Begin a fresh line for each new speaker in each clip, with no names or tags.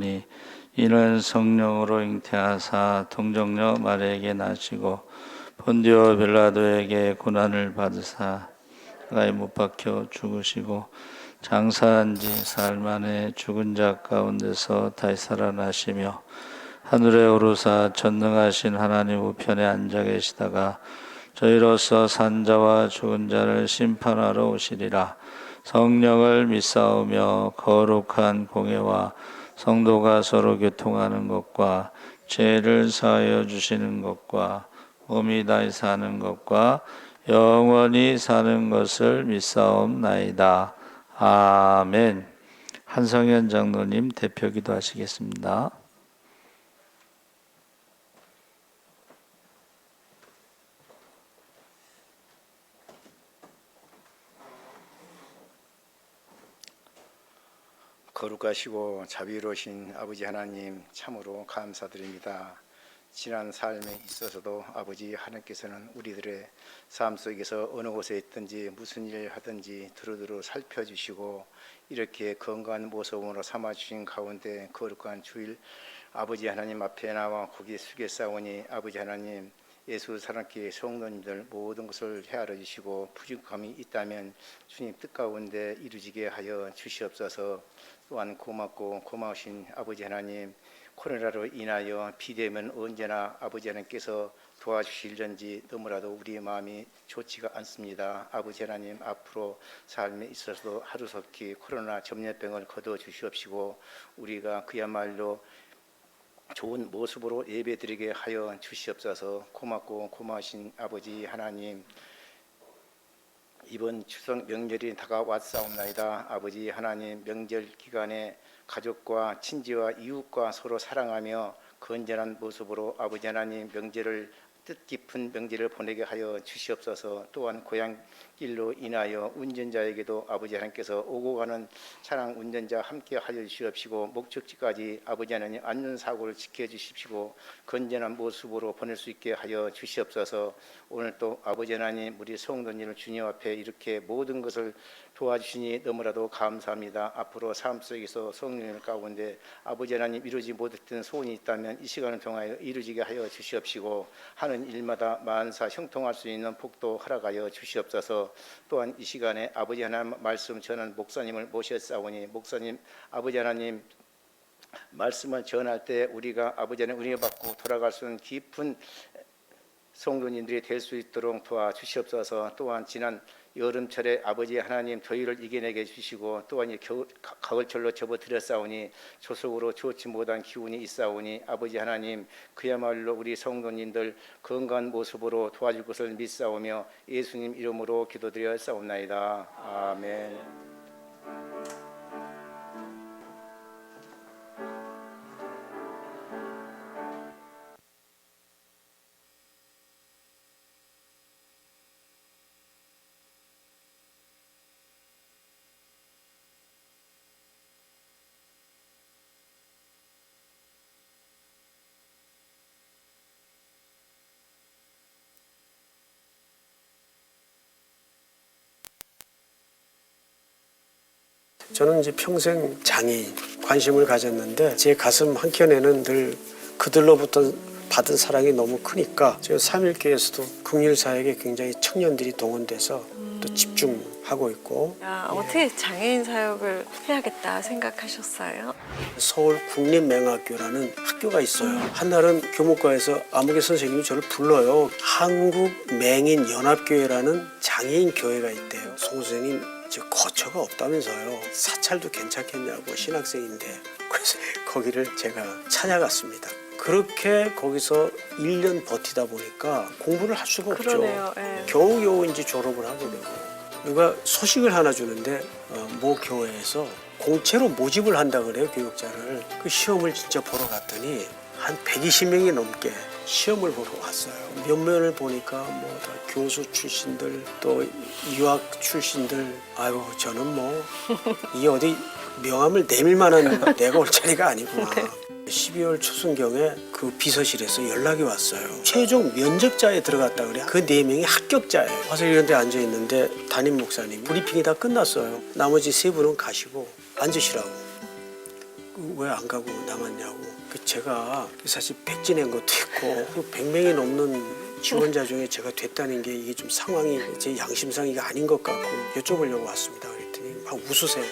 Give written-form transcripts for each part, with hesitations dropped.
나오니 이는 성령으로 잉태하사 동정녀 마리아에게 나시고 본디오 빌라도에게 고난을 받으사 십자가에 못 박혀 죽으시고 장사한 지 사흘 만에 죽은 자 가운데서 다시 살아나시며 하늘에 오르사 전능하신 하나님 우편에 앉아 계시다가 저희로서 산자와 죽은 자를 심판하러 오시리라. 성령을 믿사오며 거룩한 공예와 성도가 서로 교통하는 것과 죄를 사하여 주시는 것과 몸이 다시 사는 것과 영원히 사는 것을 믿사옵나이다. 아멘. 한성현 장로님 대표 기도하시겠습니다.
거룩하시고 자비로우신 아버지 하나님 참으로 감사드립니다. 지난 삶에 있어서도 아버지 하나님께서는 우리들의 삶 속에서 어느 곳에 있든지 무슨 일을 하든지 두루두루 살펴주시고 이렇게 건강한 모습으로 삼아주신 가운데 거룩한 주일 아버지 하나님 앞에 나와 고개 숙여 싸우니 아버지 하나님 예수 사랑교회 성도님들 모든 것을 헤아려 주시고 부족함이 있다면 주님 뜻 가운데 이루어지게 하여 주시옵소서. 또한 고맙고 고마우신 아버지 하나님 코로나로 인하여 비대면 언제나 아버지 하나님께서 도와주실런지 너무나도 우리의 마음이 좋지가 않습니다. 아버지 하나님 앞으로 삶에 있어서도 하루속히 코로나 전염병을 거둬 주시옵시고 우리가 그야말로 좋은 모습으로 예배드리게 하여 주시옵소서. 고맙고 고마우신 아버지 하나님 이번 추석 명절이 다가왔사옵나이다. 아버지 하나님 명절 기간에 가족과 친지와 이웃과 서로 사랑하며 건전한 모습으로 아버지 하나님 명절을 뜻깊은 명절을 보내게 하여 주시옵소서. 또한 고향길로 인하여 운전자에게도 아버지 하나님께서 오고 가는 차량 운전자 함께 하여 주시옵시고 목적지까지 아버지 하나님 안전사고를 지켜주십시고 건전한 모습으로 보낼 수 있게 하여 주시옵소서. 오늘 또 아버지 하나님 우리 성도님을 주님 앞에 이렇게 모든 것을 도와주시니 너무나도 감사합니다. 앞으로 삶 속에서 성령 가운데 아버지 하나님 이루지 못했던 소원이 있다면 이 시간을 통하여 이루어지게 하여 주시옵시고 하는 일마다 만사 형통할 수 있는 복도 허락하여 주시옵소서. 또한 이 시간에 아버지 하나님 말씀 전하는 목사님을 모셨사오니 목사님 아버지 하나님 말씀을 전할 때 우리가 아버지 하나님 은혜 받고 돌아갈 수 있는 깊은 성도님들이 될 수 있도록 도와주시옵소서. 또한 지난 여름철에 아버지 하나님 더위를 이겨내게 해주시고 또한 가을철로 접어들었사오니 조속으로 좋지 못한 기운이 있사오니 아버지 하나님 그야말로 우리 성도님들 건강한 모습으로 도와줄 것을 믿사오며 예수님 이름으로 기도드렸사옵나이다. 아멘.
저는 이제 평생 장애인 관심을 가졌는데 제 가슴 한켠에는 늘 그들로부터 받은 사랑이 너무 크니까 저 삼일교에서도 긍휼사역에 굉장히 청년들이 동원돼서 또 집중하고 있고.
어떻게 장애인 사역을 해야겠다 생각하셨어요?
서울 국립맹학교라는 학교가 있어요. 한날은 교목과에서 아무개 선생님이 저를 불러요. 한국맹인연합교회라는 장애인 교회가 있대요. 송 선생님 저 거처가 없다면서요. 사찰도 괜찮겠냐고 신학생인데 그래서 거기를 제가 찾아갔습니다. 그렇게 거기서 1년 버티다 보니까 공부를 할 수가 없죠.
그러네요. 네.
겨우겨우 이제 졸업을 하게 되고 누가 소식을 하나 주는데 모 교회에서 공채로 모집을 한다 그래요. 교육자를. 그 시험을 진짜 보러 갔더니 한 120명이 넘게 시험을 보러 왔어요. 면면을 보니까 뭐 다 교수 출신들 또 유학 출신들. 아유 저는 뭐 이 어디 명함을 내밀 만한 내가 올 자리가 아니구나. 네. 12월 초순경에 그 비서실에서 연락이 왔어요. 최종 면접자에 들어갔다 그래. 그 4명이 합격자예요. 와서 이런 데 앉아 있는데 담임 목사님 브리핑이 다 끝났어요. 나머지 3분은 가시고 앉으시라고. 왜 안 가고 남았냐고. 제가 사실 백지낸 것도 있고 100명이 넘는 지원자 중에 제가 됐다는 게 이게 좀 상황이 제 양심상 이게 아닌 것 같고 여쭤보려고 왔습니다. 그랬더니 막 웃으세요.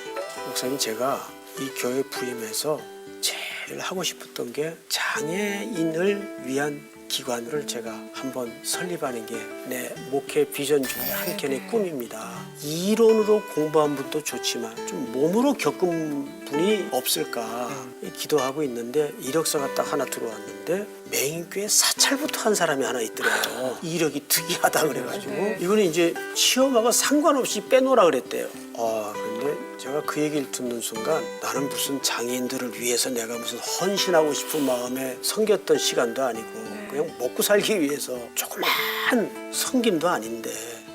목사님, 제가 이 교회 부임해서 제일 하고 싶었던 게 장애인을 위한 기관을 제가 한번 설립하는 게 내 목회 비전 중에 한 켠의 꿈입니다. 이론으로 공부한 분도 좋지만 좀 몸으로 겪은 분이 없을까 기도하고 있는데 이력서가 딱 하나 들어왔는데 맹인교회 사찰부터 한 사람이 하나 있더래요. 이력이 특이하다 그래가지고 이거는 이제 시험하고 상관없이 빼놓으라 그랬대요. 근데 제가 그 얘기를 듣는 순간 나는 무슨 장애인들을 위해서 내가 무슨 헌신하고 싶은 마음에 섬겼던 시간도 아니고 그냥 먹고 살기 위해서 조그만 섬김도 아닌데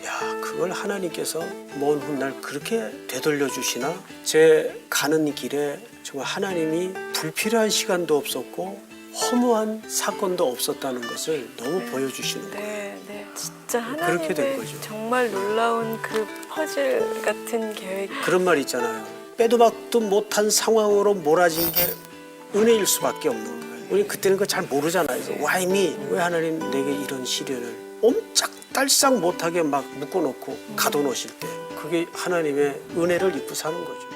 야, 그걸 하나님께서 먼 훗날 그렇게 되돌려 주시나? 제 가는 길에 정말 하나님이 불필요한 시간도 없었고 허무한 사건도 없었다는 것을 너무 보여주시는 거예요.
네. 진짜
그렇게 된
하나님의
거죠.
정말 놀라운 그 퍼즐 같은 계획.
그런 말 있잖아요. 빼도 박도 못한 상황으로 몰아진 게 은혜일 수밖에 없는 거예요. 우리 그때는 그거 잘 모르잖아요. 그래서 Why me? 왜 하나님 내게 이런 시련을 옴짝달싹 못하게 막 묶어놓고 가둬놓으실 때 그게 하나님의 은혜를 입고 사는 거죠.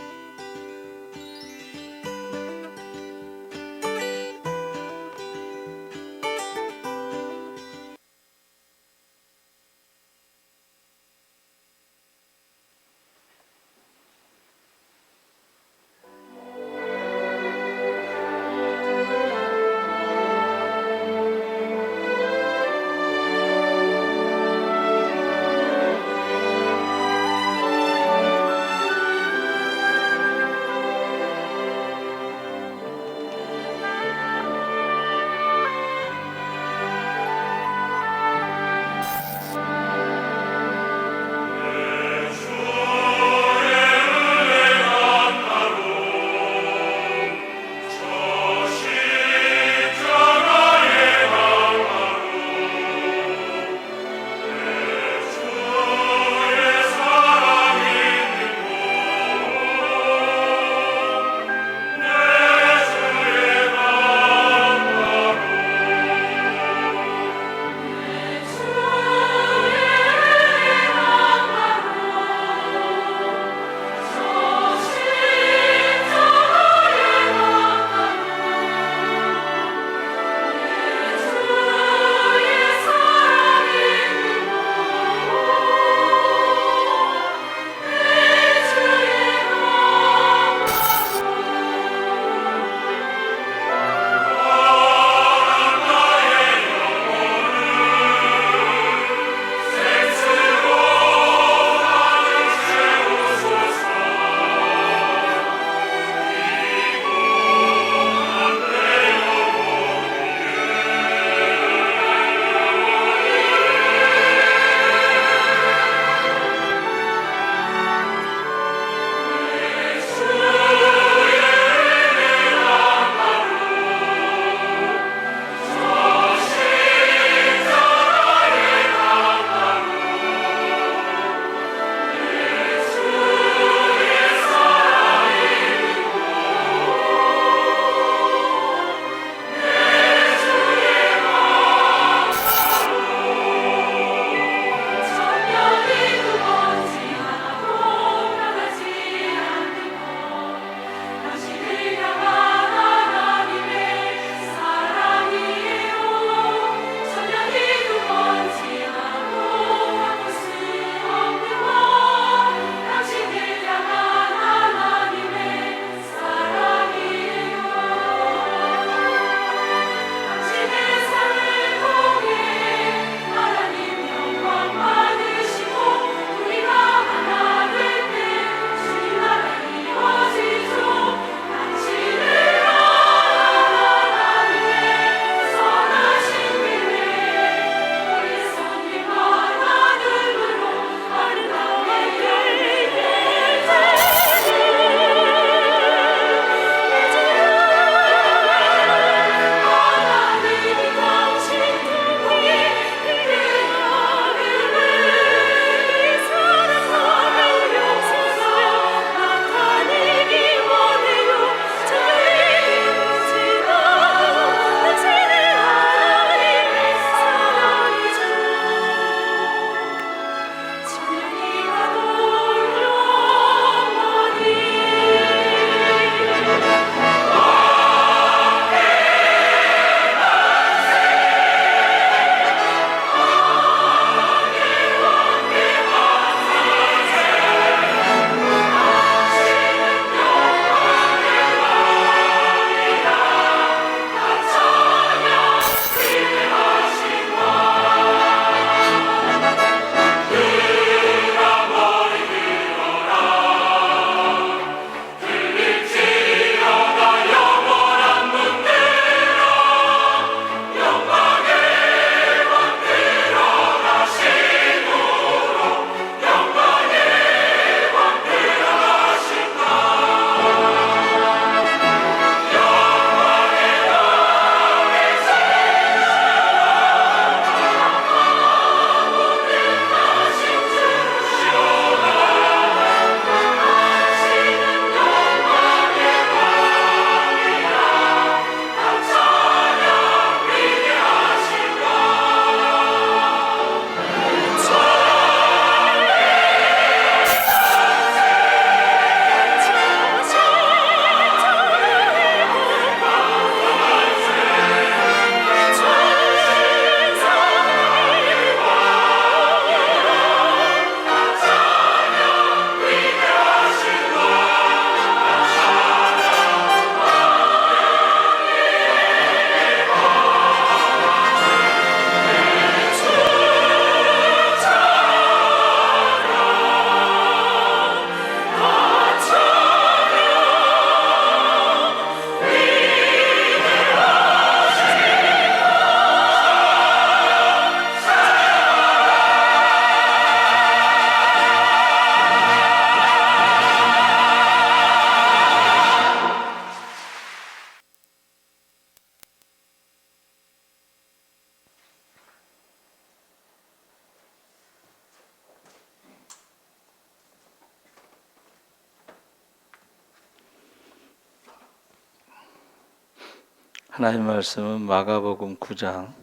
하나님 말씀은 마가복음 9장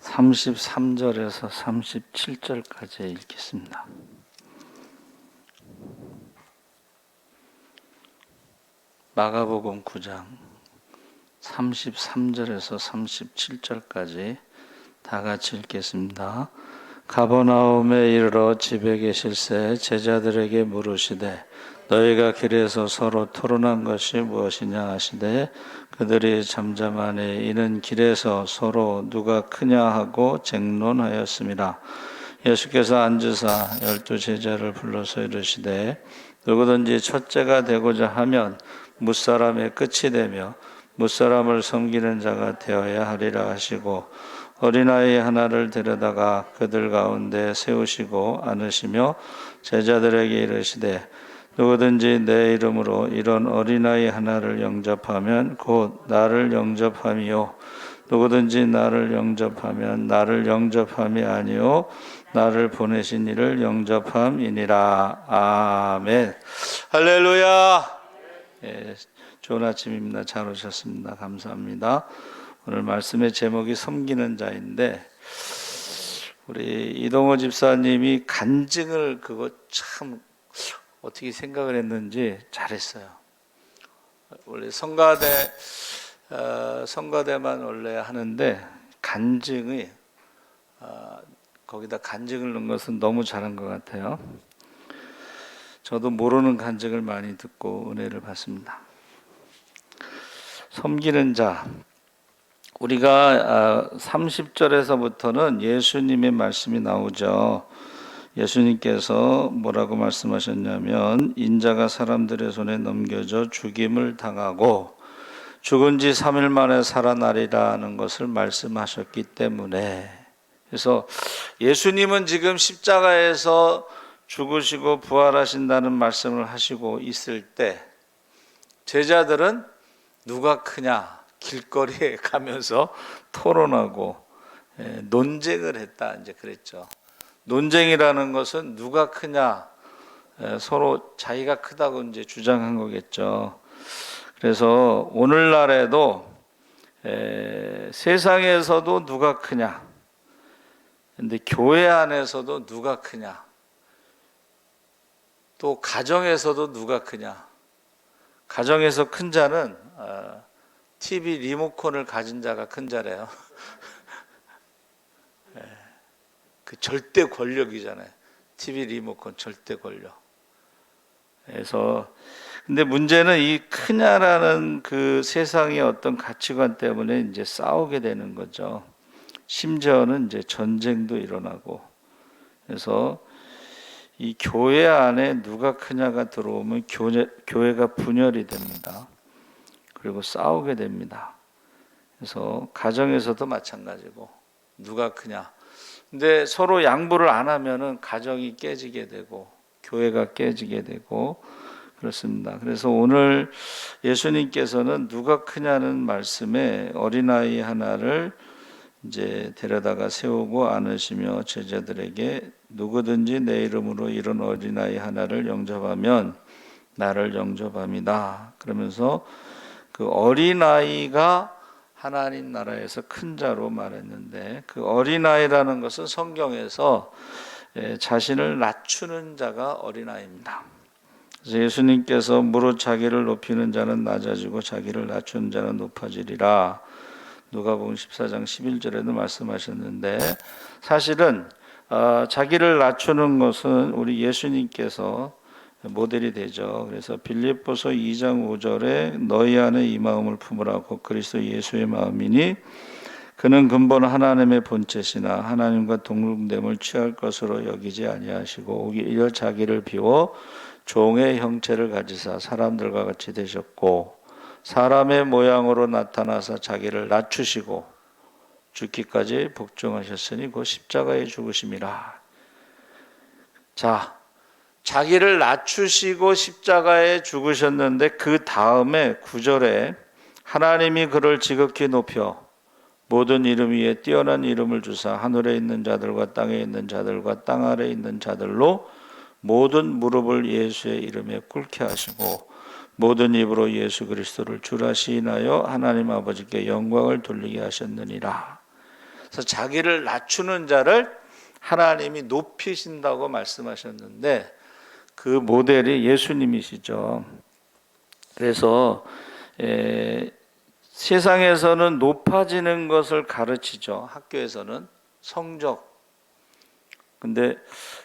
33절에서 37절까지 읽겠습니다. 마가복음 9장 33절에서 37절까지 다 같이 읽겠습니다. 가버나움에 이르러 집에 계실새 제자들에게 물으시되 너희가 길에서 서로 토론한 것이 무엇이냐 하시되 그들이 잠잠하니 이는 길에서 서로 누가 크냐 하고 쟁론하였습니다. 예수께서 앉으사 12 제자를 불러서 이르시되 누구든지 첫째가 되고자 하면 뭇사람의 끝이 되며 뭇사람을 섬기는 자가 되어야 하리라 하시고 어린아이 하나를 데려다가 그들 가운데 세우시고 안으시며 제자들에게 이르시되 누구든지 내 이름으로 이런 어린아이 하나를 영접하면 곧 나를 영접함이요 누구든지 나를 영접하면 나를 영접함이 아니요 나를 보내신 이를 영접함이니라. 아멘. 할렐루야. 예, 좋은 아침입니다. 잘 오셨습니다. 감사합니다. 오늘 말씀의 제목이 섬기는 자인데 우리 이동호 집사님이 간증을 그거 참 어떻게 생각을 했는지 잘했어요. 원래 성가대만 원래 하는데 간증이 거기다 간증을 넣은 것은 너무 잘한 것 같아요. 저도 모르는 간증을 많이 듣고 은혜를 받습니다. 섬기는 자, 우리가 30절에서부터는 예수님의 말씀이 나오죠. 예수님께서 뭐라고 말씀하셨냐면 인자가 사람들의 손에 넘겨져 죽임을 당하고 죽은 지 3일 만에 살아나리라는 것을 말씀하셨기 때문에, 그래서 예수님은 지금 십자가에서 죽으시고 부활하신다는 말씀을 하시고 있을 때 제자들은 누가 크냐 길거리에 가면서 토론하고 논쟁을 했다, 이제 그랬죠. 논쟁이라는 것은 누가 크냐, 서로 자기가 크다고 이제 주장한 거겠죠. 그래서 오늘날에도 세상에서도 누가 크냐, 근데 교회 안에서도 누가 크냐, 또 가정에서도 누가 크냐. 가정에서 큰 자는 TV 리모컨을 가진 자가 큰 자래요. 그 절대 권력이잖아요. TV 리모컨 절대 권력. 그래서 근데 문제는 이 크냐라는 그 세상의 어떤 가치관 때문에 이제 싸우게 되는 거죠. 심지어는 이제 전쟁도 일어나고. 그래서 이 교회 안에 누가 크냐가 들어오면 교회가 분열이 됩니다. 그리고 싸우게 됩니다. 그래서 가정에서도 마찬가지고 누가 크냐. 근데 서로 양보를 안 하면은 가정이 깨지게 되고 교회가 깨지게 되고 그렇습니다. 그래서 오늘 예수님께서는 누가 크냐는 말씀에 어린아이 하나를 이제 데려다가 세우고 안으시며 제자들에게 누구든지 내 이름으로 이런 어린아이 하나를 영접하면 나를 영접합니다. 그러면서 그 어린아이가 하나님 나라에서 큰 자로 말했는데, 그 어린아이라는 것은 성경에서 자신을 낮추는 자가 어린아이입니다. 그래서 예수님께서 무릇 자기를 높이는 자는 낮아지고 자기를 낮추는 자는 높아지리라. 누가복음 14장 11절에도 말씀하셨는데, 사실은 자기를 낮추는 것은 우리 예수님께서 모델이 되죠. 그래서 빌립보서 2장 5절에 너희 안에 이 마음을 품으라고 그리스도 예수의 마음이니 그는 근본 하나님의 본체시나 하나님과 동등됨을 취할 것으로 여기지 아니하시고 오히려 자기를 비워 종의 형체를 가지사 사람들과 같이 되셨고 사람의 모양으로 나타나사 자기를 낮추시고 죽기까지 복종하셨으니 곧 십자가에 죽으심이라. 자, 자기를 낮추시고 십자가에 죽으셨는데 그 다음에 9절에 하나님이 그를 지극히 높여 모든 이름 위에 뛰어난 이름을 주사 하늘에 있는 자들과 땅에 있는 자들과 땅 아래에 있는 자들로 모든 무릎을 예수의 이름에 꿇게 하시고 모든 입으로 예수 그리스도를 주라 시인하여 하나님 아버지께 영광을 돌리게 하셨느니라. 그래서 자기를 낮추는 자를 하나님이 높이신다고 말씀하셨는데 그 모델이 예수님이시죠. 그래서 세상에서는 높아지는 것을 가르치죠. 학교에서는 성적. 근데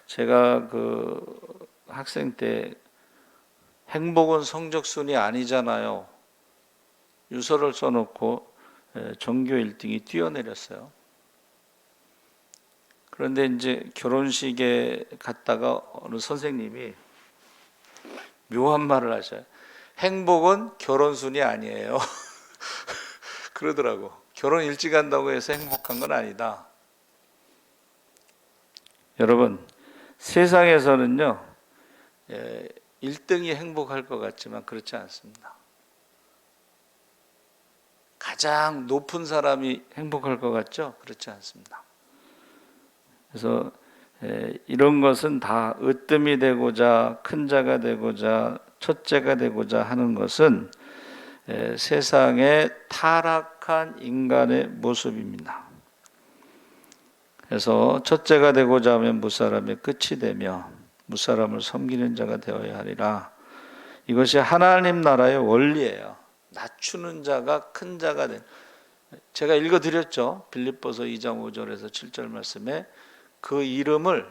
제가 그 학생 때 행복은 성적순이 아니잖아요. 유서를 써놓고 전교 1등이 뛰어내렸어요. 그런데 이제 결혼식에 갔다가 어느 선생님이 묘한 말을 하셔요. 행복은 결혼순이 아니에요. 그러더라고. 결혼 일찍 한다고 해서 행복한 건 아니다. 여러분, 세상에서는요, 1등이 행복할 것 같지만 그렇지 않습니다. 가장 높은 사람이 행복할 것 같죠? 그렇지 않습니다. 그래서 이런 것은 다 으뜸이 되고자, 큰 자가 되고자, 첫째가 되고자 하는 것은 세상의 타락한 인간의 모습입니다. 그래서 첫째가 되고자 하면 무사람의 끝이 되며 무사람을 섬기는 자가 되어야 하리라. 이것이 하나님 나라의 원리예요. 낮추는 자가 큰 자가 된. 제가 읽어드렸죠. 빌립보서 2장 5절에서 7절 말씀에 그 이름을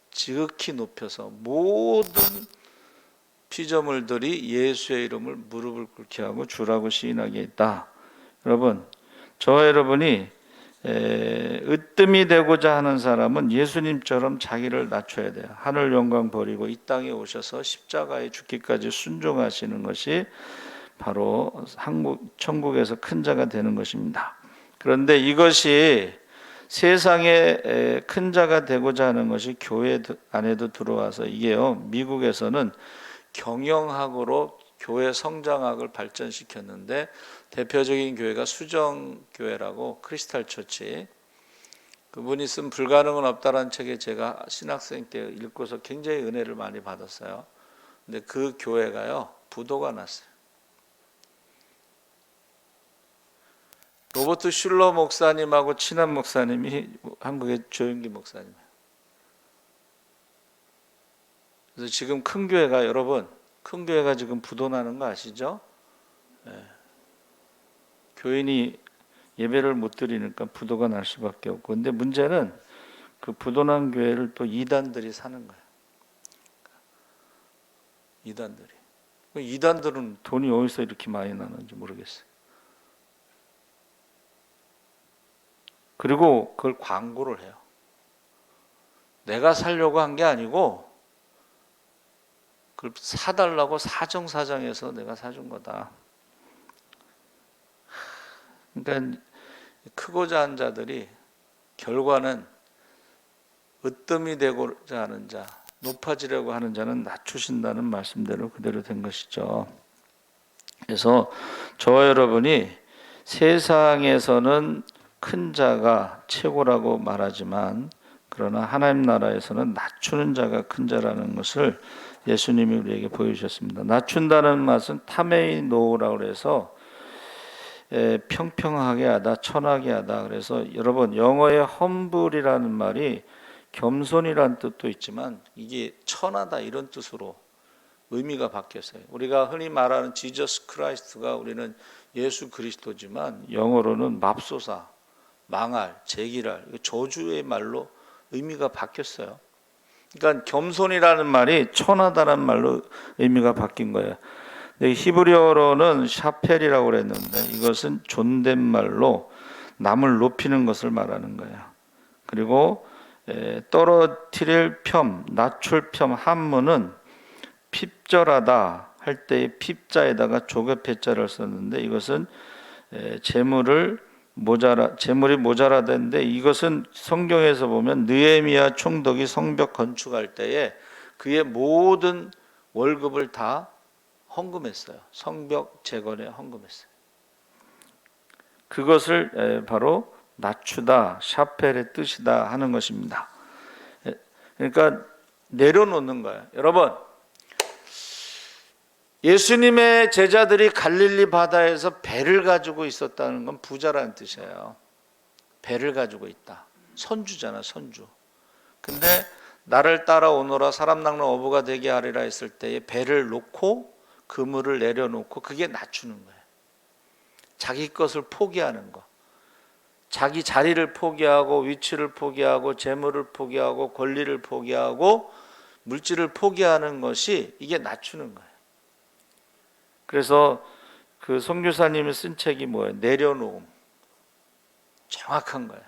지극히 높여서 모든 피조물들이 예수의 이름을 무릎을 꿇게 하고 주라고 시인하게 했다. 여러분, 저와 여러분이 으뜸이 되고자 하는 사람은 예수님처럼 자기를 낮춰야 돼요. 하늘 영광 버리고 이 땅에 오셔서 십자가에 죽기까지 순종하시는 것이 바로 천국에서 큰 자가 되는 것입니다. 그런데 이것이 세상에 큰 자가 되고자 하는 것이 교회 안에도 들어와서 이게요, 미국에서는 경영학으로 교회 성장학을 발전시켰는데 대표적인 교회가 수정교회라고 크리스탈 처치, 그분이 쓴 불가능은 없다라는 책에 제가 신학생 때 읽고서 굉장히 은혜를 많이 받았어요. 근데 그 교회가요, 부도가 났어요. 로버트 슐러 목사님하고 친한 목사님이 한국의 조영기 목사님이에요. 그래서 지금 큰 교회가, 여러분, 큰 교회가 지금 부도나는 거 아시죠? 교인이 예배를 못 드리니까 부도가 날 수밖에 없고, 근데 문제는 그 부도난 교회를 또 이단들이 사는 거예요. 이단들이. 이단들은 돈이 어디서 이렇게 많이 나는지 모르겠어요. 그리고 그걸 광고를 해요. 내가 살려고 한 게 아니고 그걸 사달라고 사정사정해서 내가 사준 거다. 그러니까 크고자 한 자들이 결과는 으뜸이 되고자 하는 자, 높아지려고 하는 자는 낮추신다는 말씀대로 그대로 된 것이죠. 그래서 저와 여러분이 세상에서는 큰 자가 최고라고 말하지만 그러나 하나님 나라에서는 낮추는 자가 큰 자라는 것을 예수님이 우리에게 보여주셨습니다. 낮춘다는 말은 타메이노라고 해서 평평하게 하다, 천하게 하다. 그래서 여러분, 영어의 humble이라는 말이 겸손이라는 뜻도 있지만 이게 천하다 이런 뜻으로 의미가 바뀌었어요. 우리가 흔히 말하는 지저스 크라이스트가 우리는 예수 그리스도지만 영어로는 맙소사, 망할, 제기랄, 저주의 말로 의미가 바뀌었어요. 그러니까 겸손이라는 말이 천하다라는 말로 의미가 바뀐 거예요. 히브리어로는 샤펠이라고 그랬는데 이것은 존댓말로 남을 높이는 것을 말하는 거예요. 그리고 떨어뜨릴 편, 낮출 편, 한문은 핍절하다 할 때의 핍자에다가 조급해자를 썼는데 이것은 재물이 모자라다는데 이것은 성경에서 보면 느헤미야 총독이 성벽 건축할 때에 그의 모든 월급을 다 헌금했어요. 성벽 재건에 헌금했어요. 그것을 바로 낮추다, 샤펠의 뜻이다 하는 것입니다. 그러니까 내려놓는 거예요. 여러분, 예수님의 제자들이 갈릴리 바다에서 배를 가지고 있었다는 건 부자라는 뜻이에요. 배를 가지고 있다. 선주잖아, 선주. 근데 나를 따라오너라 사람 낚는 어부가 되게 하리라 했을 때에 배를 놓고 그물을 내려놓고, 그게 낮추는 거예요. 자기 것을 포기하는 거. 자기 자리를 포기하고 위치를 포기하고 재물을 포기하고 권리를 포기하고 물질을 포기하는 것이, 이게 낮추는 거예요. 그래서 그 선교사님이 쓴 책이 뭐예요? 내려놓음. 정확한 거예요.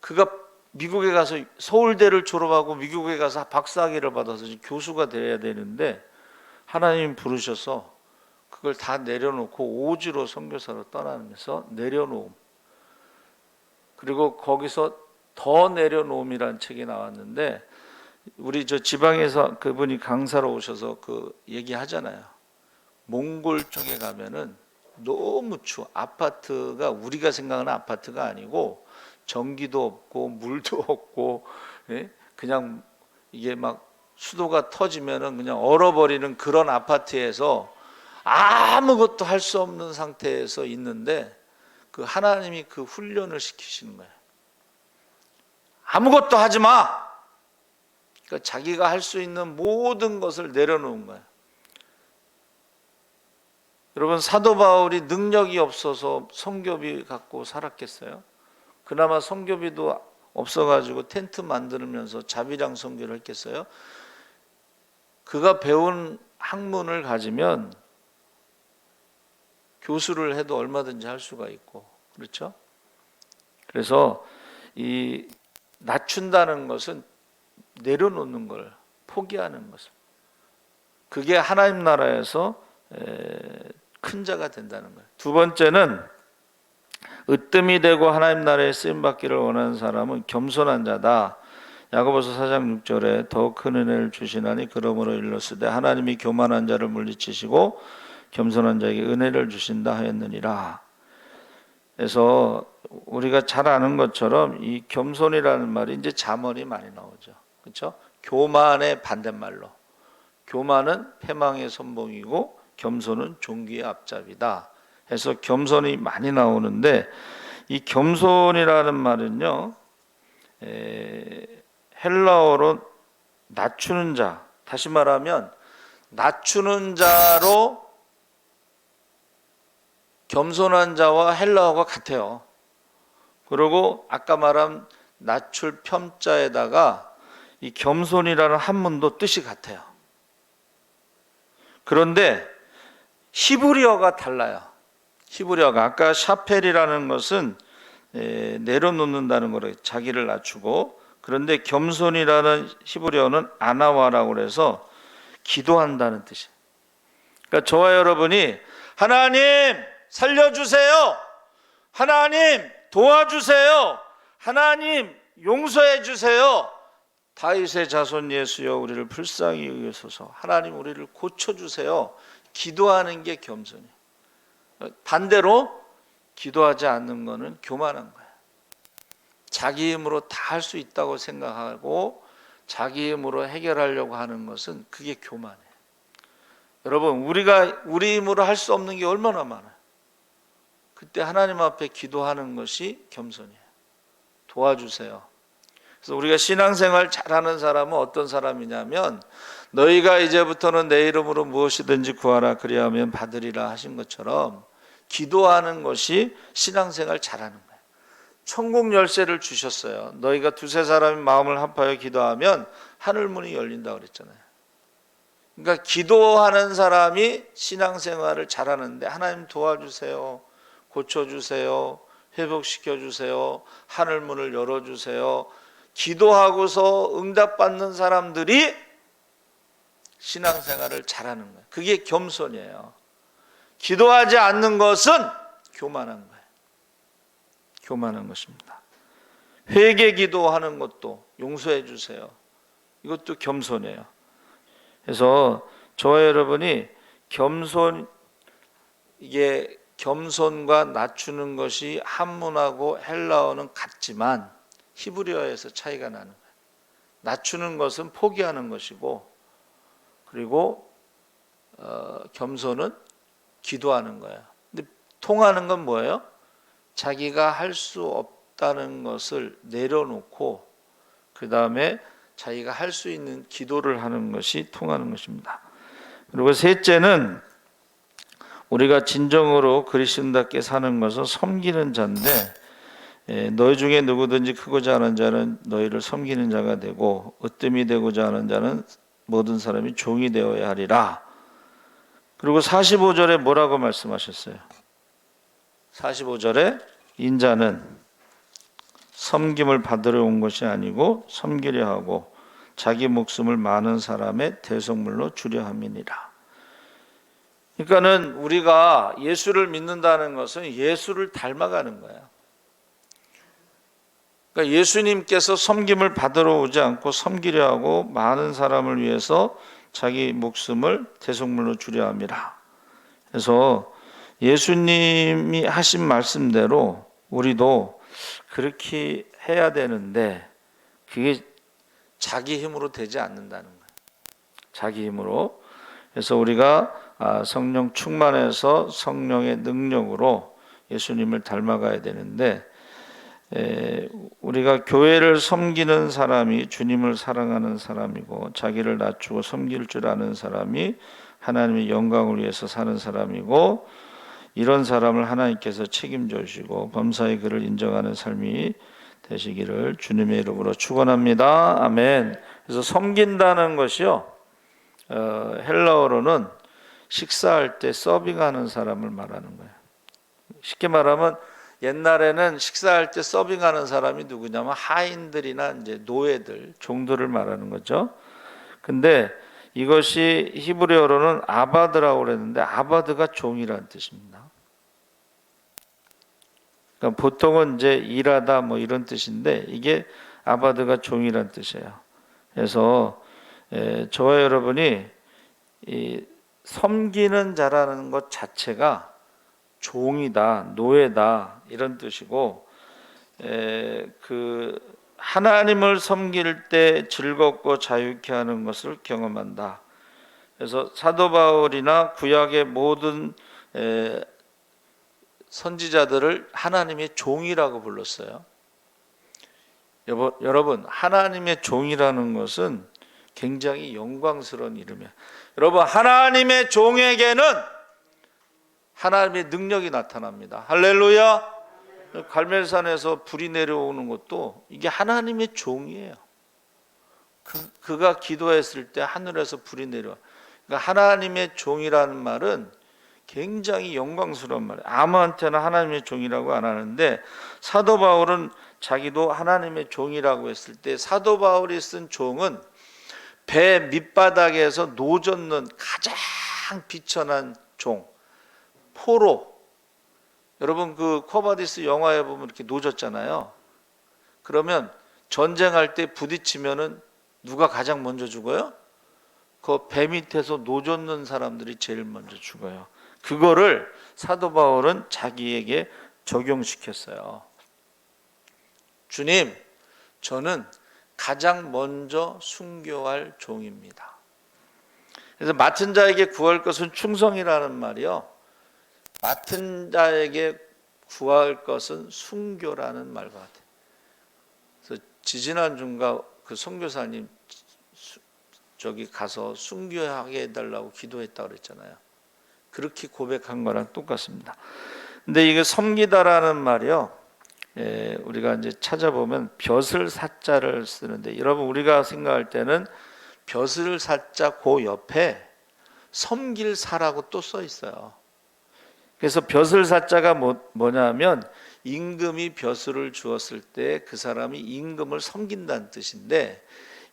그가 미국에 가서 서울대를 졸업하고 미국에 가서 박사학위를 받아서 교수가 돼야 되는데 하나님이 부르셔서 그걸 다 내려놓고 오지로 선교사로 떠나면서 내려놓음. 그리고 거기서 더 내려놓음이라는 책이 나왔는데, 우리 저 지방에서 그분이 강사로 오셔서 그 얘기하잖아요. 몽골 쪽에 가면은 너무 추워. 아파트가 우리가 생각하는 아파트가 아니고 전기도 없고 물도 없고, 예? 그냥 이게 막 수도가 터지면은 그냥 얼어버리는 그런 아파트에서 아무것도 할 수 없는 상태에서 있는데, 그 하나님이 그 훈련을 시키시는 거예요. 아무것도 하지 마. 그러니까 자기가 할 수 있는 모든 것을 내려놓은 거예요. 여러분, 사도 바울이 능력이 없어서 선교비 갖고 살았겠어요? 그나마 선교비도 없어가지고 텐트 만들면서 자비랑 선교를 했겠어요? 그가 배운 학문을 가지면 교수를 해도 얼마든지 할 수가 있고, 그렇죠? 그래서 이 낮춘다는 것은 내려놓는 걸, 포기하는 것을. 그게 하나님 나라에서 큰 자가 된다는 거예요. 두 번째는 으뜸이 되고 하나님 나라에 쓰임 받기를 원하는 사람은 겸손한 자다. 야고보서 4장 6절에 더 큰 은혜를 주시나니 그러므로 일렀으되 하나님이 교만한 자를 물리치시고 겸손한 자에게 은혜를 주신다 하였느니라. 그래서 우리가 잘 아는 것처럼 이 겸손이라는 말이 이제 잠언이 많이 나오죠. 그렇죠? 교만의 반대말로. 교만은 패망의 선봉이고 겸손은 존귀의 앞잡이다 해서 겸손이 많이 나오는데, 이 겸손이라는 말은요, 헬라어로 낮추는 자, 다시 말하면 낮추는 자로 겸손한 자와 헬라어가 같아요. 그리고 아까 말한 낮출 편자에다가 이 겸손이라는 한문도 뜻이 같아요. 그런데 히브리어가 달라요. 히브리어가 아까 샤펠이라는 것은 내려놓는다는 거래요. 자기를 낮추고. 그런데 겸손이라는 히브리어는 아나와라고 그래서 기도한다는 뜻이에요. 그러니까 저와 여러분이 하나님 살려주세요, 하나님 도와주세요, 하나님 용서해 주세요, 다윗의 자손 예수여 우리를 불쌍히 여기소서, 하나님 우리를 고쳐주세요, 기도하는 게 겸손이에요. 반대로 기도하지 않는 것은 교만한 거예요. 자기 힘으로 다 할 수 있다고 생각하고 자기 힘으로 해결하려고 하는 것은 그게 교만이에요. 여러분, 우리가 우리 힘으로 할 수 없는 게 얼마나 많아요. 그때 하나님 앞에 기도하는 것이 겸손이에요. 도와주세요. 그래서 우리가 신앙생활 잘하는 사람은 어떤 사람이냐면, 너희가 이제부터는 내 이름으로 무엇이든지 구하라 그리하면 받으리라 하신 것처럼 기도하는 것이 신앙생활 잘하는 거예요. 천국 열쇠를 주셨어요. 너희가 두세 사람이 마음을 합하여 기도하면 하늘문이 열린다 그랬잖아요. 그러니까 기도하는 사람이 신앙생활을 잘하는데, 하나님 도와주세요, 고쳐주세요, 회복시켜주세요, 하늘문을 열어주세요, 기도하고서 응답받는 사람들이 신앙생활을 잘하는 거예요. 그게 겸손이에요. 기도하지 않는 것은 교만한 거예요. 교만한 것입니다. 회개 기도하는 것도 용서해 주세요, 이것도 겸손이에요. 그래서 저와 여러분이 이게 겸손과 낮추는 것이 한문하고 헬라어는 같지만 히브리어에서 차이가 나는 거예요. 낮추는 것은 포기하는 것이고, 그리고 겸손은 기도하는 거예요. 근데 통하는 건 뭐예요? 자기가 할 수 없다는 것을 내려놓고 그 다음에 자기가 할 수 있는 기도를 하는 것이 통하는 것입니다. 그리고 셋째는 우리가 진정으로 그리스도인답게 사는 것은 섬기는 자인데 너희 중에 누구든지 크고자 하는 자는 너희를 섬기는 자가 되고 으뜸이 되고자 하는 자는 모든 사람이 종이 되어야 하리라. 그리고 45절에 뭐라고 말씀하셨어요? 45절에 인자는 섬김을 받으러 온 것이 아니고 섬기려 하고 자기 목숨을 많은 사람의 대속물로 주려 함이니라. 그러니까는 우리가 예수를 믿는다는 것은 예수를 닮아가는 거예요. 그러니까 예수님께서 섬김을 받으러 오지 않고 섬기려 하고 많은 사람을 위해서 자기 목숨을 대속물로 주려 함이라. 그래서 예수님이 하신 말씀대로 우리도 그렇게 해야 되는데 그게 자기 힘으로 되지 않는다는 거예요. 자기 힘으로. 그래서 우리가 성령 충만해서 성령의 능력으로 예수님을 닮아가야 되는데 우리가 교회를 섬기는 사람이 주님을 사랑하는 사람이고 자기를 낮추고 섬길 줄 아는 사람이 하나님의 영광을 위해서 사는 사람이고 이런 사람을 하나님께서 책임져 주시고 범사의 그를 인정하는 삶이 되시기를 주님의 이름으로 축원합니다. 아멘. 그래서 섬긴다는 것이요 헬라어로는 식사할 때 서빙하는 사람을 말하는 거예요. 쉽게 말하면 옛날에는 식사할 때 서빙하는 사람이 누구냐면 하인들이나 이제 노예들, 종들을 말하는 거죠. 근데 이것이 히브리어로는 아바드라고 그랬는데 아바드가 종이라는 뜻입니다. 그러니까 보통은 이제 일하다 뭐 이런 뜻인데 이게 아바드가 종이라는 뜻이에요. 그래서 저와 여러분이 이 섬기는 자라는 것 자체가 종이다, 노예다 이런 뜻이고 그 하나님을 섬길 때 즐겁고 자유케 하는 것을 경험한다. 그래서 사도 바울이나 구약의 모든 선지자들을 하나님의 종이라고 불렀어요. 여러분 하나님의 종이라는 것은 굉장히 영광스러운 이름이에요. 여러분 하나님의 종에게는 하나님의 능력이 나타납니다. 할렐루야. 갈멜산에서 불이 내려오는 것도 이게 하나님의 종이에요. 그가 기도했을 때 하늘에서 불이 내려와. 그러니까 하나님의 종이라는 말은 굉장히 영광스러운 말이에요. 아무한테나 하나님의 종이라고 안 하는데 사도 바울은 자기도 하나님의 종이라고 했을 때 사도 바울이 쓴 종은 배 밑바닥에서 노젓는 가장 비천한 종, 포로. 여러분 그 코바디스 영화에 보면 이렇게 노졌잖아요. 그러면 전쟁할 때 부딪히면은 누가 가장 먼저 죽어요? 그 배 밑에서 노젓는 사람들이 제일 먼저 죽어요. 그거를 사도 바울은 자기에게 적용시켰어요. 주님, 저는 가장 먼저 순교할 종입니다. 그래서 맡은 자에게 구할 것은 충성이라는 말이요. 맡은 자에게 구할 것은 순교라는 말과 같아요. 그래서 지지난 주인가 그 선교사님 저기 가서 순교하게 해달라고 기도했다고 그랬잖아요. 그렇게 고백한 거랑 똑같습니다. 근데 이게 섬기다라는 말이요. 우리가 이제 찾아보면 벼슬 사자를 쓰는데 여러분 우리가 생각할 때는 벼슬 사자 그 옆에 섬길 사라고 또 써 있어요. 그래서 벼슬 사자가 뭐냐면 임금이 벼슬을 주었을 때 그 사람이 임금을 섬긴다는 뜻인데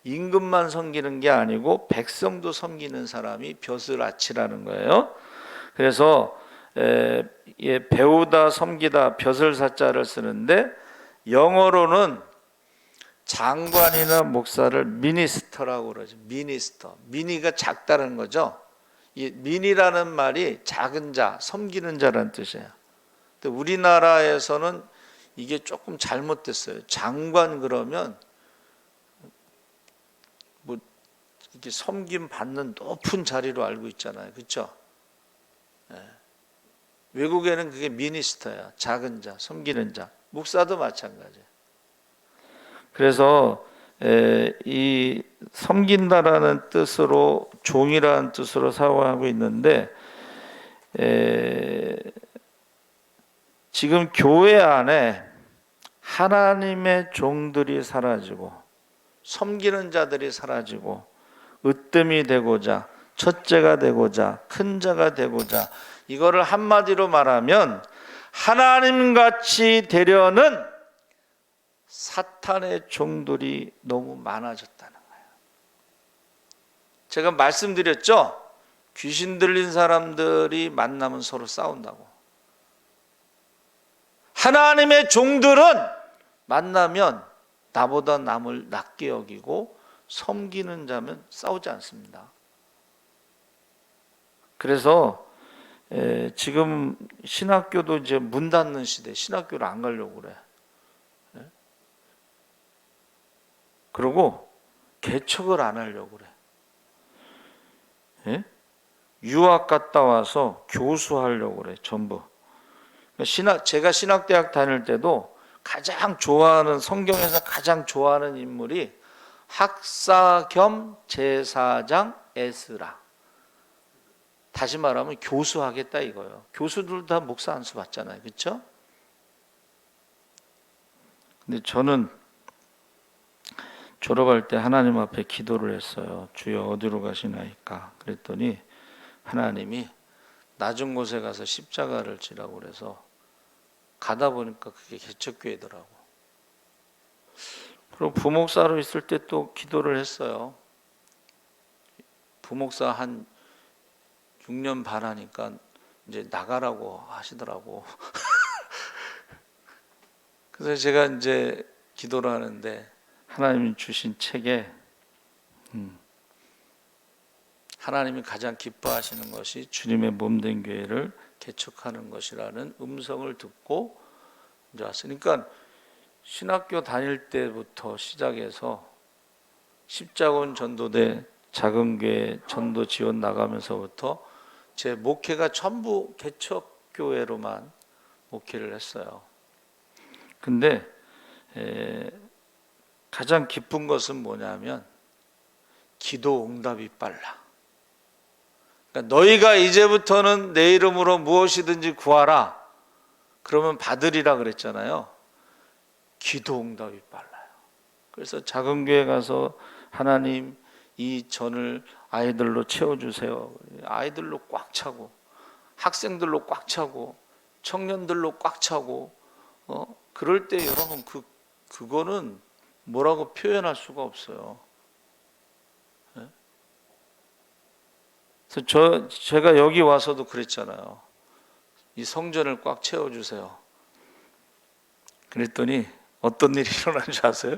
임금만 섬기는 게 아니고 백성도 섬기는 사람이 벼슬 아치라는 거예요. 그래서 배우다 섬기다 벼슬 사자를 쓰는데 영어로는 장관이나 목사를 미니스터라고 그러죠. 미니스터. 미니가 작다는 거죠. 이 미니라는 말이 작은 자, 섬기는 자라는 뜻이에요. 근데 우리나라에서는 이게 조금 잘못됐어요. 장관 그러면 뭐 이렇게 섬김 받는 높은 자리로 알고 있잖아요. 그렇죠? 외국에는 그게 미니스터야. 작은 자, 섬기는 자. 목사도 마찬가지예요. 그래서 이 섬긴다라는 뜻으로 종이라는 뜻으로 사용하고 있는데 지금 교회 안에 하나님의 종들이 사라지고 섬기는 자들이 사라지고 으뜸이 되고자 첫째가 되고자 큰 자가 되고자 이거를 한마디로 말하면 하나님같이 되려는 사탄의 종들이 너무 많아졌다는 거예요. 제가 말씀드렸죠? 귀신 들린 사람들이 만나면 서로 싸운다고. 하나님의 종들은 만나면 나보다 남을 낮게 여기고 섬기는 자면 싸우지 않습니다. 그래서 지금 신학교도 이제 문 닫는 시대, 신학교를 안 가려고 그래. 그리고 개척을 안 하려고 그래. 유학 갔다 와서 교수하려고 그래, 전부. 제가 신학대학 다닐 때도 가장 좋아하는, 성경에서 가장 좋아하는 인물이 학사 겸 제사장 에스라. 다시 말하면 교수하겠다 이거예요. 교수들 다 목사 안수 받잖아요. 그렇죠? 근데 저는 졸업할 때 하나님 앞에 기도를 했어요. 주여 어디로 가시나이까? 그랬더니 하나님이 낮은 곳에 가서 십자가를 지라고 그래서 가다 보니까 그게 개척교회더라고. 그리고 부목사로 있을 때 또 기도를 했어요. 부목사 한 6년 반 하니까 이제 나가라고 하시더라고. 그래서 제가 이제 기도를 하는데 하나님이 주신 책에 하나님이 가장 기뻐하시는 것이 주님의 몸된 교회를 개척하는 것이라는 음성을 듣고 이제 왔어요. 그러니까 신학교 다닐 때부터 시작해서 십자군 전도대 작은 교회 전도 지원 나가면서부터 제 목회가 전부 개척교회로만 목회를 했어요. 근데 가장 기쁜 것은 뭐냐면 기도 응답이 빨라. 그러니까 너희가 이제부터는 내 이름으로 무엇이든지 구하라. 그러면 받으리라 그랬잖아요. 기도 응답이 빨라요. 그래서 작은 교회 가서 하나님 이 전을 아이들로 채워주세요. 아이들로 꽉 차고 학생들로 꽉 차고 청년들로 꽉 차고 그럴 때 여러분 그거는 뭐라고 표현할 수가 없어요. 그래서 제가 여기 와서도 그랬잖아요. 이 성전을 꽉 채워주세요. 그랬더니 어떤 일이 일어난 줄 아세요?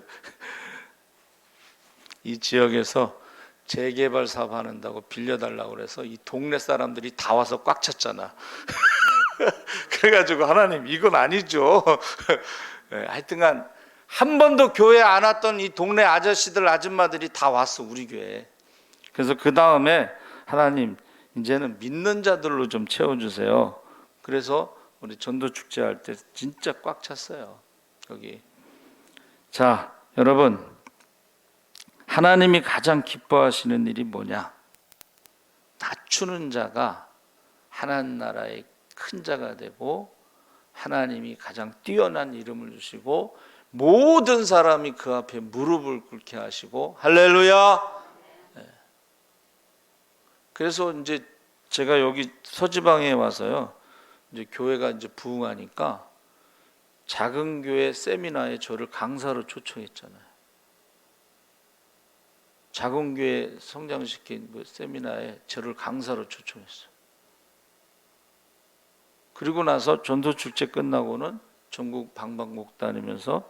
이 지역에서 재개발 사업 하는다고 빌려달라고 그래서 이 동네 사람들이 다 와서 꽉 찼잖아. 그래가지고 하나님 이건 아니죠. 하여튼간 한 번도 교회 안 왔던 이 동네 아저씨들 아줌마들이 다 왔어 우리 교회에. 그래서 그 다음에 하나님 이제는 믿는 자들로 좀 채워주세요. 그래서 우리 전도 축제 할 때 진짜 꽉 찼어요 여기. 자 여러분, 하나님이 가장 기뻐하시는 일이 뭐냐? 낮추는 자가 하나님 나라의 큰 자가 되고 하나님이 가장 뛰어난 이름을 주시고 모든 사람이 그 앞에 무릎을 꿇게 하시고 할렐루야. 그래서 이제 제가 여기 서지방에 와서요, 이제 교회가 이제 부흥하니까 작은 교회 세미나에 저를 강사로 초청했잖아요. 작은 교회 성장시킨 그 세미나에 저를 강사로 초청했어요. 그리고 나서 전도 축제 끝나고는 전국 방방곡 다니면서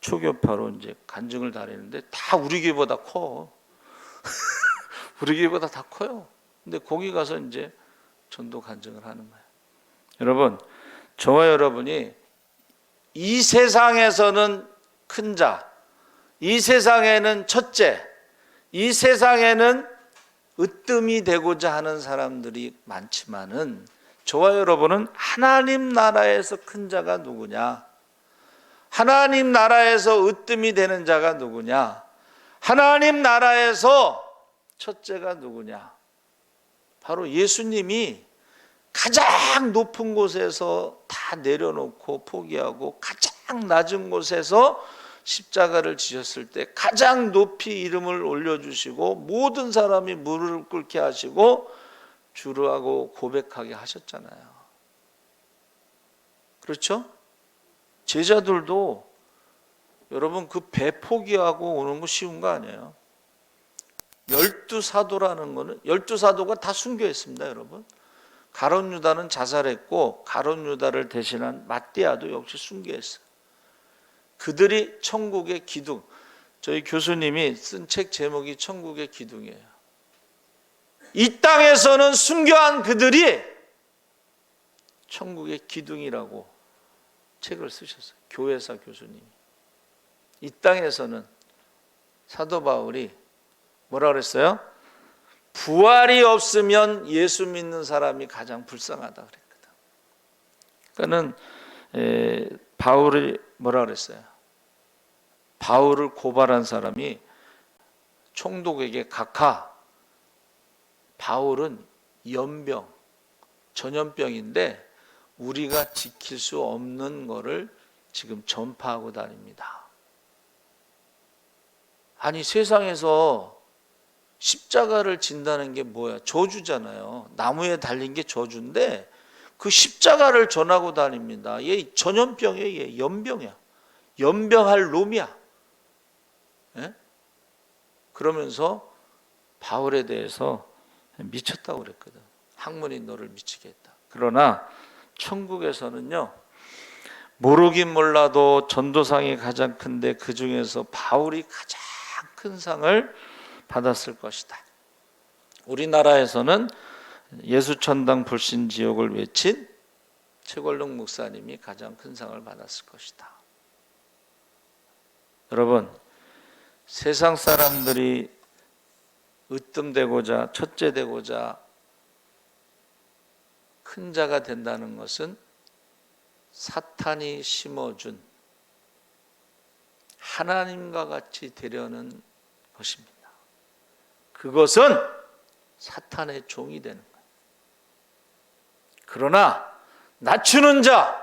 초교파로 이제 간증을 다니는데 다 우리 교회보다 커. 우리 교회보다 다 커요. 근데 거기 가서 이제 전도 간증을 하는 거예요. 여러분, 저와 여러분이 이 세상에서는 큰 자, 이 세상에는 첫째, 이 세상에는 으뜸이 되고자 하는 사람들이 많지만은 저와 여러분은 하나님 나라에서 큰 자가 누구냐? 하나님 나라에서 으뜸이 되는 자가 누구냐? 하나님 나라에서 첫째가 누구냐? 바로 예수님이 가장 높은 곳에서 다 내려놓고 포기하고 가장 낮은 곳에서 십자가를 지셨을 때 가장 높이 이름을 올려주시고 모든 사람이 무릎을 꿇게 하시고 주라고 고백하게 하셨잖아요. 그렇죠? 제자들도 여러분 그 배 포기하고 오는 거 쉬운 거 아니에요. 12사도라는 거는 12사도가 다 순교했습니다, 여러분. 가룟 유다는 자살했고 가룟 유다를 대신한 마띠아도 역시 순교했어요. 그들이 천국의 기둥. 저희 교수님이 쓴 책 제목이 천국의 기둥이에요. 이 땅에서는 순교한 그들이 천국의 기둥이라고 책을 쓰셨어요. 교회사 교수님이. 이 땅에서는 사도 바울이 뭐라 그랬어요? 부활이 없으면 예수 믿는 사람이 가장 불쌍하다 그랬거든. 그러니까는 바울이 뭐라 그랬어요? 바울을 고발한 사람이 총독에게 각하, 바울은 연병, 전염병인데 우리가 지킬 수 없는 거를 지금 전파하고 다닙니다. 아니 세상에서 십자가를 진다는 게 뭐야? 저주잖아요. 나무에 달린 게 저주인데 그 십자가를 전하고 다닙니다. 얘 전염병이에요. 얘 연병이야. 연병할 놈이야. 예? 그러면서 바울에 대해서 미쳤다고 그랬거든. 학문이 너를 미치게 했다. 그러나 천국에서는요, 모르긴 몰라도 전도상이 가장 큰데 그 중에서 바울이 가장 큰 상을 받았을 것이다. 우리나라에서는 예수천당 불신지옥을 외친 최권록 목사님이 가장 큰 상을 받았을 것이다. 여러분, 세상 사람들이 으뜸되고자 첫째 되고자 큰 자가 된다는 것은 사탄이 심어준 하나님과 같이 되려는 것입니다. 그것은 사탄의 종이 되는 거예요. 그러나 낮추는 자,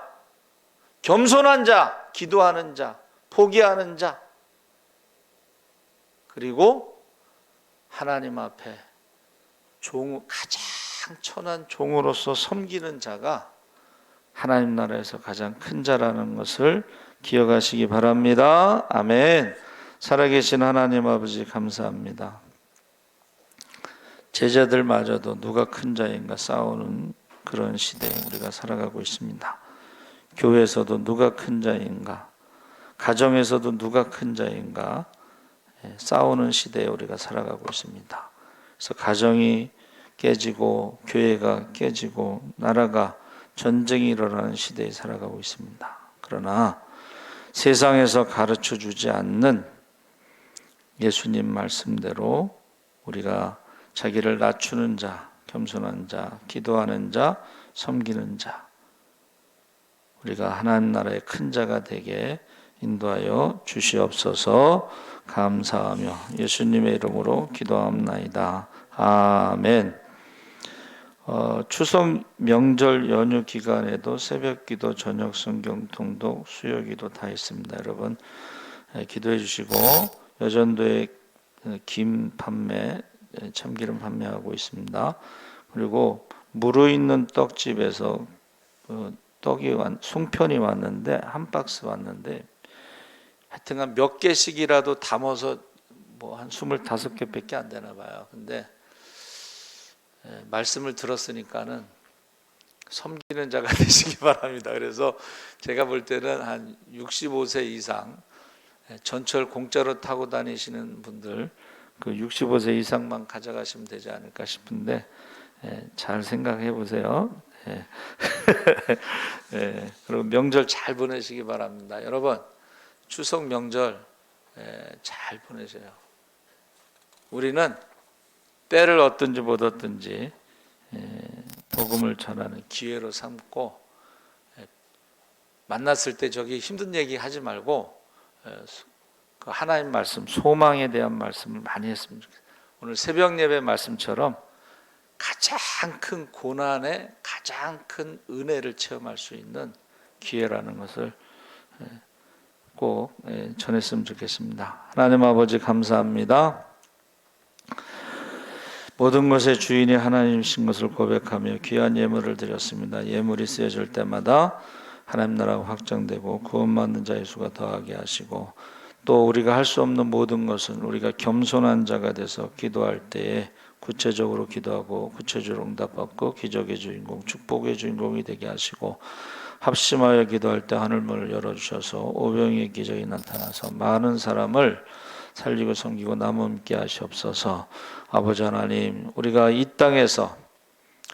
겸손한 자, 기도하는 자, 포기하는 자, 그리고 하나님 앞에 가장 천한 종으로서 섬기는 자가 하나님 나라에서 가장 큰 자라는 것을 기억하시기 바랍니다. 아멘. 살아계신 하나님 아버지 감사합니다. 제자들마저도 누가 큰 자인가 싸우는 그런 시대에 우리가 살아가고 있습니다. 교회에서도 누가 큰 자인가, 가정에서도 누가 큰 자인가 싸우는 시대에 우리가 살아가고 있습니다. 그래서 가정이 깨지고 교회가 깨지고 나라가 전쟁이 일어나는 시대에 살아가고 있습니다. 그러나 세상에서 가르쳐 주지 않는 예수님 말씀대로 우리가 자기를 낮추는 자, 겸손한 자, 기도하는 자, 섬기는 자, 우리가 하나님 나라의 큰 자가 되게 인도하여 주시옵소서. 감사하며 예수님의 이름으로 기도합나이다. 아멘. 추석 명절 연휴 기간에도 새벽기도, 저녁 성경 통독, 수요기도 다 있습니다. 여러분 기도해 주시고, 여전도에 김 판매, 참기름 판매하고 있습니다. 그리고 무르있는 떡집에서 송편이 왔는데 한 박스 왔는데 하여튼간 몇 개씩이라도 담아서 뭐 한 25개밖에 안 되나 봐요. 근데 말씀을 들었으니까는 섬기는 자가 되시기 바랍니다. 그래서 제가 볼 때는 한 65세 이상 전철 공짜로 타고 다니시는 분들 그 65세 이상만 가져가시면 되지 않을까 싶은데 잘 생각해 보세요. 그리고 명절 잘 보내시기 바랍니다. 여러분 추석 명절 잘 보내세요. 우리는 때를 얻든지 못 얻든지 복음을 전하는 기회로 삼고, 만났을 때 저기 힘든 얘기 하지 말고 그 하나님 말씀, 소망에 대한 말씀을 많이 했으면 좋겠어요. 오늘 새벽 예배 말씀처럼 가장 큰 고난에 가장 큰 은혜를 체험할 수 있는 기회라는 것을 꼭 전했으면 좋겠습니다. 하나님 아버지 감사합니다. 모든 것의 주인이 하나님이신 것을 고백하며 귀한 예물을 드렸습니다. 예물이 쓰여질 때마다 하나님 나라가 확장되고 구원받는 자의 수가 더하게 하시고, 또 우리가 할 수 없는 모든 것은 우리가 겸손한 자가 돼서 기도할 때에 구체적으로 기도하고 구체적으로 응답받고 기적의 주인공, 축복의 주인공이 되게 하시고, 합심하여 기도할 때 하늘문을 열어주셔서 오병이의 기적이 나타나서 많은 사람을 살리고 섬기고 남음께 하시옵소서. 아버지 하나님, 우리가 이 땅에서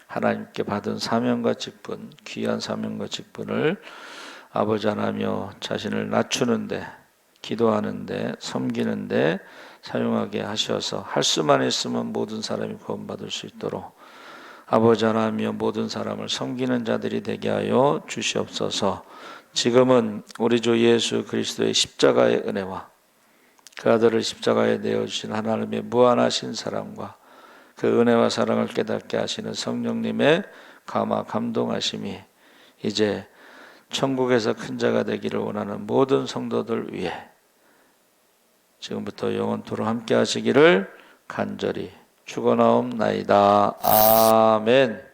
하나님께 받은 사명과 직분, 귀한 사명과 직분을 아버지 하나며 자신을 낮추는데, 기도하는데, 섬기는데 사용하게 하셔서 할 수만 있으면 모든 사람이 구원받을 수 있도록 아버지 하나며 모든 사람을 섬기는 자들이 되게 하여 주시옵소서. 지금은 우리 주 예수 그리스도의 십자가의 은혜와 그 아들을 십자가에 내어주신 하나님의 무한하신 사랑과 그 은혜와 사랑을 깨닫게 하시는 성령님의 감화 감동하심이 이제 천국에서 큰 자가 되기를 원하는 모든 성도들 위해 지금부터 영원토록 함께 하시기를 간절히 축원하옵나이다. 아멘.